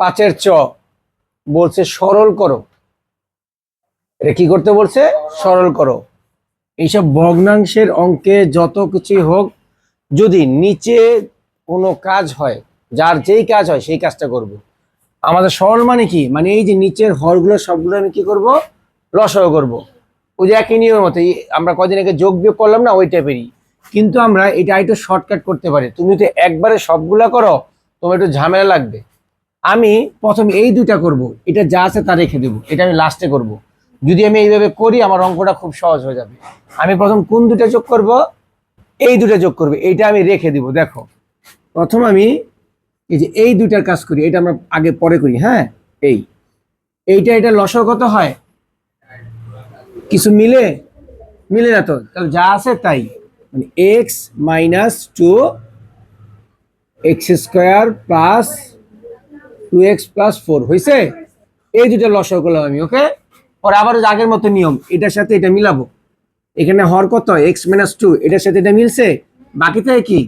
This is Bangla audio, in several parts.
5-এর চ বলছে সরল করো। এটা কি করতে বলছে? সরল করো। এইসব ভগ্নাংশের অঙ্কে যত কিছুই হোক, যদি নিচে কোনো কাজ হয়, যার যেই কাজ হয় সেই কাজটা করব। আমাদের সরল মানে কি? মানে এই যে নিচের হরগুলো সবগুলো আমি কি করব? লসাগু করব। ওই যে একই নিয়মের মতো আমরা কদিন আগে যোগ বিয়োগ করলাম না, ওই টাইপেরই। কিন্তু আমরা এটা একটু শর্টকাট করতে পারি। তুমি তো একবারে সবগুলা করো, তোমার একটু ঝামেলা লাগবে। আমি প্রথম এই দুইটা করব, এটা যা আছে তা রেখে দেবো, এটা আমি লাস্টে করব। যদি আমি এইভাবে করি আমার অঙ্কটা খুব সহজ হয়ে যাবে। আমি প্রথম কোন দুটা যোগ করব? এই দুটা যোগ করবে, এইটা আমি রেখে দিব। দেখো, প্রথম আমি এই যে এই দুইটার কাজ করি, এটা আমরা আগে পরে করি। হ্যাঁ, এইটা এটা লসাগু কত হয়? কিছু মিলে মিলে না তো, তাহলে যা আছে তাই। মানে X minus two X square plus 2x+4 হয়েছে। এই দুটো লসাগু করলাম আমি। ওকে, পরে আবার আগের মতো নিয়ম, এটার সাথে এটা মিলাবো। এখানে হর কত? x-2, এটার সাথে এটা মিলছে, বাকি থাকে কি?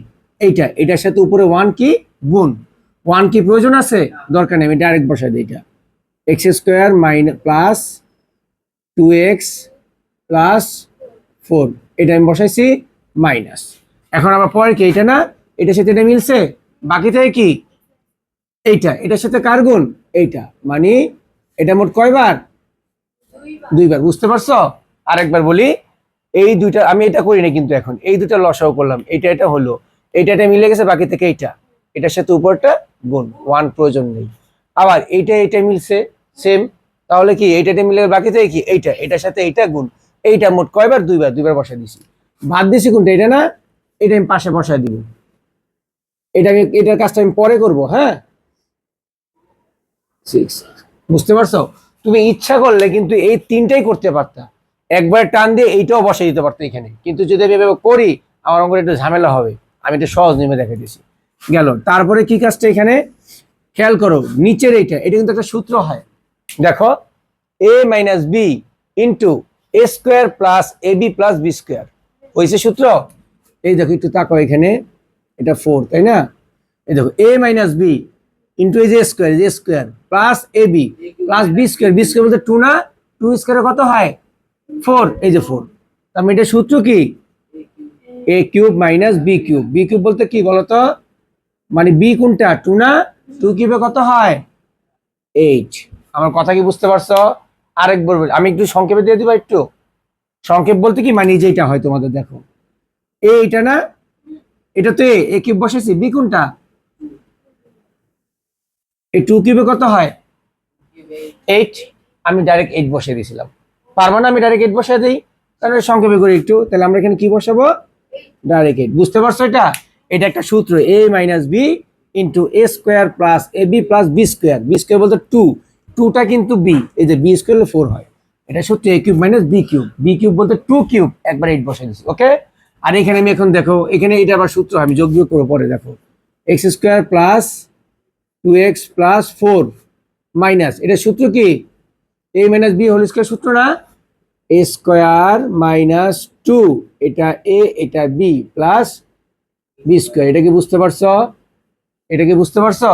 এইটা, এটার সাথে উপরে 1 কি গুণ। 1 কি প্রয়োজন আছে? দরকার নেই, আমি ডাইরেক্ট বসাই দিই। এটা x² প্লাস 2x+4, এটা আমি বসাইছি মাইনাস। এখন আবার পরে কি? এটা না, এটার সাথে এটা মিলছে, বাকি থাকে কি? এইটা, এটার সাথে কার গুণ? এইটা, মানে এটা মোট কয়বার? দুইবার। বুঝতে পারছো? আরেকবার বলি, এই দুইটা আমি এটা করি না, কিন্তু এখন এই দুটা লসাগু করলাম, এটা এটা হলো, এটা মিলে গেছে, বাকি থেকে এইটা, এটার সাথে উপরটা গুণ, 1 প্রয়োজন নেই। আবার এটা মিলছে সেম, তাহলে কি এইটা মিলে বাকি থেকে কি? এইটা, এটার সাথে এইটা গুণ, এইটা মোট কয়বার? দুইবার। দুইবার বসাই দিছি। বাদ দিছি কোনটা? এটা না, এটা আমি পাশে বসাই দিব। এটার কাজটা আমি পরে করব। হ্যাঁ, 6। বুঝতে পারছো? তুমি ইচ্ছা করলে কিন্তু এই তিনটাই করতে পারতা, একবার টান দিয়ে এইটাও বসে দিতে পারতো এখানে। কিন্তু যদি আমি এভাবে করি আমার অঙ্কটা একটু ঝামেলা হবে। আমি একটু সহজ নিয়মে দেখে দিছি। গেল। তারপরে কি কাজটা এখানে খেয়াল করো, নিচের এটা কিন্তু একটা সূত্র হয়। দেখো, a minus B into a square plus ab plus B square হয়েছে সূত্র। এই দেখো, একটু তাকাও, এখানে এটা 4, তাই না? এই দেখো, a মাইনাস বি ইন্টু এই যে square plus ab plus B square বলতে 2 না, 2 স্কোয়ারে কত হয়? 4। এই যে 4, তার মানে এটা সূত্র কি? a cube minus B cube. B cube বলতে কি বলতো? মানে বি কোনটা? 2 না, 2 কিউবে কত হয়? 8। আমার কথা কি বুঝতে পারছো? আরেকবার আমি একটু সংক্ষেপে দিয়ে দিব। একটু সংক্ষেপ বলতে কি, মানে যেটা হয় তোমাদের, দেখো এইটা না, এটা তো এ কিউব বসেছি, বি কোনটা? এই 2 কিউবে কত হয়? 8। আমি ডাইরেক্ট 8 বসিয়ে দিয়েছিলাম। পারবো না আমি ডাইরেক্ট 8 বসিয়ে দিই? তাহলে সংক্ষেপে করি একটু। তাহলে আমরা এখানে কি বসাবো? ডাইরেক্ট 8। বুঝতে পারছো? এটা একটা সূত্র, a minus B into a square plus ab plus B square. B square বলতে 2, 2টা কিন্তু বি, এই যে বি স্কোয়ার 4 হয়। এটা সূত্র a cube minus B cube. B cube বলতে 2 কিউব, একবার 8 বসিয়ে দিচ্ছি। ওকে, আর এখানে আমি এখন দেখো, এখানে এটা আবার সূত্র, আমি যোগ বিয়োগ করবো পরে। দেখো, x square plus 2x+4 minus, এটা সূত্র কি? a minus b whole square সূত্র না? a স্কোয়ার মাইনাস 2, এটা a এটা বি প্লাস বি স্কোয়ার। এটা কি বুঝতে পারছো? এটা কি বুঝতে পারছো?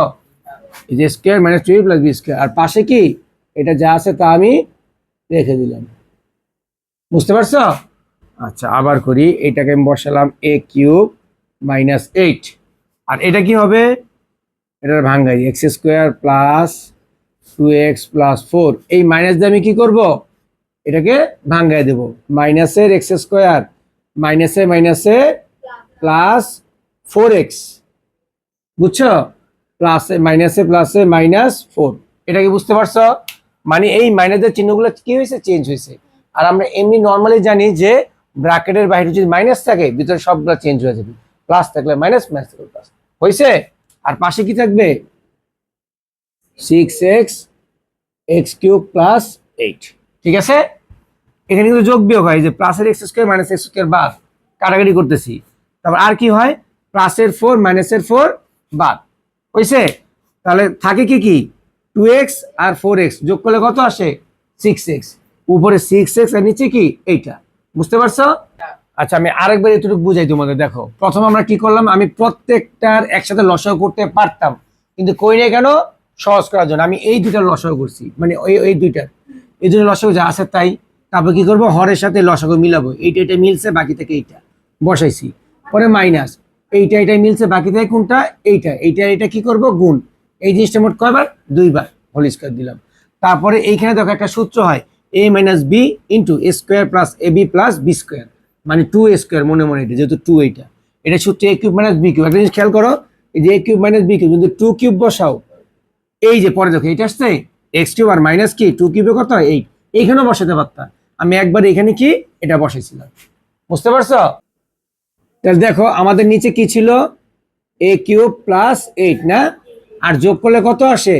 এই যে square minus 2 plus B square, আর পাশে কি? এটা যা আছে তা আমি রেখে দিলাম। বুঝতে পারছো? আচ্ছা, আবার করি। এটাকে আমি বসালাম a কিউব মাইনাস 8, আর এটা কি হবে? এটার ভাঙ্গাই, এক্স স্কোয়ার প্লাস 2x+4। এই মাইনাস দিয়ে আমি কি করব? এটাকে ভাঙ্গাই দেব। মাইনাসের এক্স স্কোয়ার মাইনাসে প্লাস 4x, বুঝছো? প্লাসে প্লাসে -4। এটা কি বুঝতে পারছো? মানে এই মাইনাসের চিহ্নগুলো কি হয়েছে? চেঞ্জ হয়েছে। আর আমরা এমনি নর্মালি জানি যে ব্র্যাকেটের বাইরে যদি মাইনাস থাকে ভিতরে সবগুলো চেঞ্জ হয়ে যাবে। প্লাস থাকলে মাইনাস, মাইনাস থাকলে প্লাস হয়েছে। আর পাশে কি থাকবে? 6x x³ plus 8। ঠিক আছে? এখানে কিন্তু যোগ বিয়োগ হয়, যে প্লাসের x square minus x square বাদ, কাটাকাটি করতেছি। তারপর আর কি হয়? প্লাসের 4 মাইনাসের 4 বাদ হয়েছে। তাহলে থাকে কি 2x আর 4x যোগ করলে কত আসে? 6x। উপরে 6x আর নিচে কি? এইটা। বুঝতে পারছো? আচ্ছা, আমি আরেকবার এতটুকু বুঝাই তোমাদের। দেখো, প্রথম আমরা কি করলাম, আমি প্রত্যেকটার একসাথে লসাগু করতে পারতাম, কিন্তু কই না কেন? সহজ করার জন্য আমি এই দুইটার লসাগু করছি, মানে এই দুইটার এই দুটো লসাগু যা আছে তাই। তারপর কি করব, হরের সাথে লসাগু মিলাবো, এইটা এটা মিলছে বাকি থেকে এইটা বসাইছি, পরে মাইনাস এইটা এটা মিলছে বাকি থেকে কোনটা, এইটা এইটা এটা কি করব গুণ, এই জিনিসটা মোট কয়বার, দুইবার, হোল স্কয়ার দিলাম। তারপরে এইখানে দেখো একটা সূত্র হয় a minus B into a square plus a b plus B square, মানে 2a স্কোয়ার, মনে মনে এটা যেহেতু 2 এইটা, এটা সূত্র a cube minus B cube. একটা জিনিস খেয়াল করো, এই যে a cube minus B cube, যদি 2 কিউব বসাও, এই যে পরে দেখো এটা আসছে এক্স কিউব আর মাইনাস কি 2 কিউবে কত 8, এইখানেও বসাতে পারতাম, আমি একবার এখানে কি এটা বসাইছিলাম। বুঝতে পারছো? তাহলে দেখো আমাদের নিচে কি ছিল, a কিউব প্লাস 8 না, আর যোগ করলে কত আসে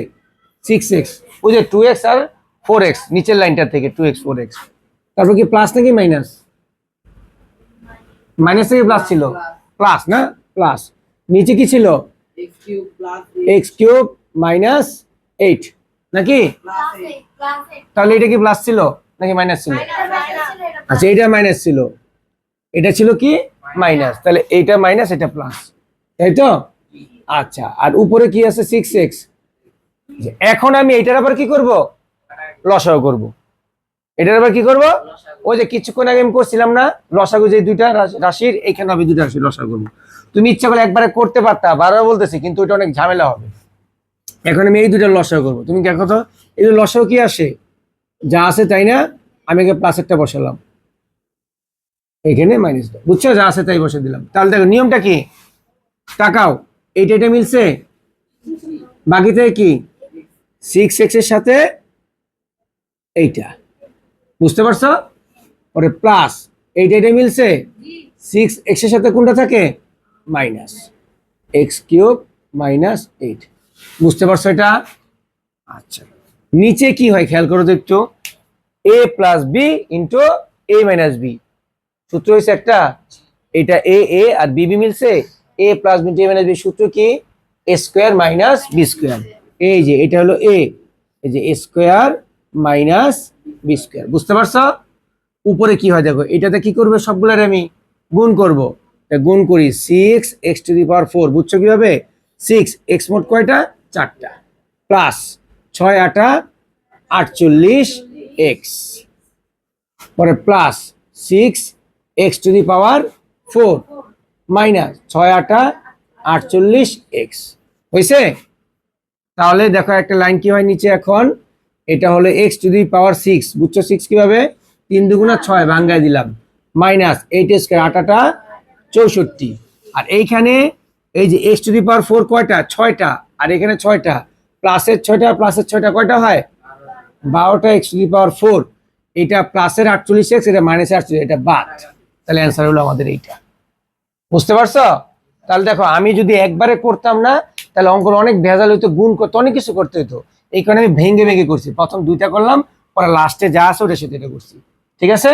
6x, ওই যে 2x আর 4x নিচের লাইনটা থেকে 2x 4x, তারপর কি প্লাস নাকি মাইনাস, মাইনাস থেকে প্লাস ছিল, প্লাস না, প্লাস নিচে কি ছিল x কিউব মাইনাস 8 নাকি, তাহলে এটা কি প্লাস ছিল নাকি মাইনাস ছিল, আচ্ছা এটা মাইনাস ছিল, এটা ছিল কি মাইনাস, তাহলে এইটা মাইনাস এটা প্লাস, তাই তো? আচ্ছা, আর উপরে কি আছে 6x, এখন আমি এটার আবার কি করব, লসাগু করব, এটার আবার কি করব, ওই যে কিছুক্ষণ আগে আমি করছিলাম না লসাগু, যে দুইটা রাশির এখানে আমি দুইটা রাশির লসাগু করব। তুমি ইচ্ছা করে একবারে করতে পারতা, বারবার বলতেছি, কিন্তু এটা অনেক ঝামেলা হবে। এখন আমি এই দুইটা লসাগু করব, তুমি দেখো তো এই যে লসাগু কি আসে, যা আছে তাই না, আমি আগে প্লাসেরটা বসালাম, এখানে মাইনাস, বুঝছো, যা আছে তাই বসে দিলাম। তাহলে দেখো নিয়মটা কি, তাকাও, এইটা এটা মিলছে বাকি থেকে কি 6x এর সাথে এইটা, বুঝতে পারছো, পরে প্লাস এইটা এটা মিলছে 6x এর সাথে কোনটা থাকে মাইনাস এক্স কিউব মাইনাস 8, বুঝতে পারছো এটা? আচ্ছা, নিচে কি হয় খেয়াল করো তো একটু, a plus b into a minus b, সূত্র হয়েছে একটা, এটা a a আর b b মিলছে, a plus b into a minus b, সূত্র কি a square minus b square, এই যে এটা হলো a, এই যে a square minus b square, বুঝতে পারছো? উপরে কি হয় দেখো, এটাতে কি করবে, সবগুলোর আমি গুণ করব, গুণ করি 6x টু দি পাওয়ার 4, বুঝছো কিভাবে, 6x মোট কয়টা, 4টা, প্লাস 6 8 48x, পরে plus 6x to the power 4 minus 6 8 48x, হয়েছে? তাহলে দেখো একটা লাইন কি হয় নিচে, এখন এটা হলো x টু দি পাওয়ার 6, বুঝছো 6 কিভাবে, 3 দুগুণা 6 ভাঙ্গায় দিলাম, মাইনাস 8 স্কয়ার 8 8 64, আর এইখানে এই যে x টু দি পাওয়ার 4 কয়টা, 6টা, আর এখানে 6টা, প্লাসের 6টা প্লাসের 6টা কয়টা হয় 12টা x টু দি পাওয়ার 4, এটা প্লাসের 48x, এটা মাইনাসের 48, এটা বাদ, তাহলে অ্যান্সার হলো আমাদের এইটা। বুঝতে পারছো? তাহলে দেখো আমি যদি একবারে করতাম না, তাহলে অঙ্কর অনেক ভেজাল হইতো, গুণ করতে অনেক কিছু করতে হইতো, এই কারণে আমি ভেঙে ভেঙে করছি, প্রথম দুইটা করলাম, পরে লাস্টে যা আছে ওটা সেটা করছি, ঠিক আছে?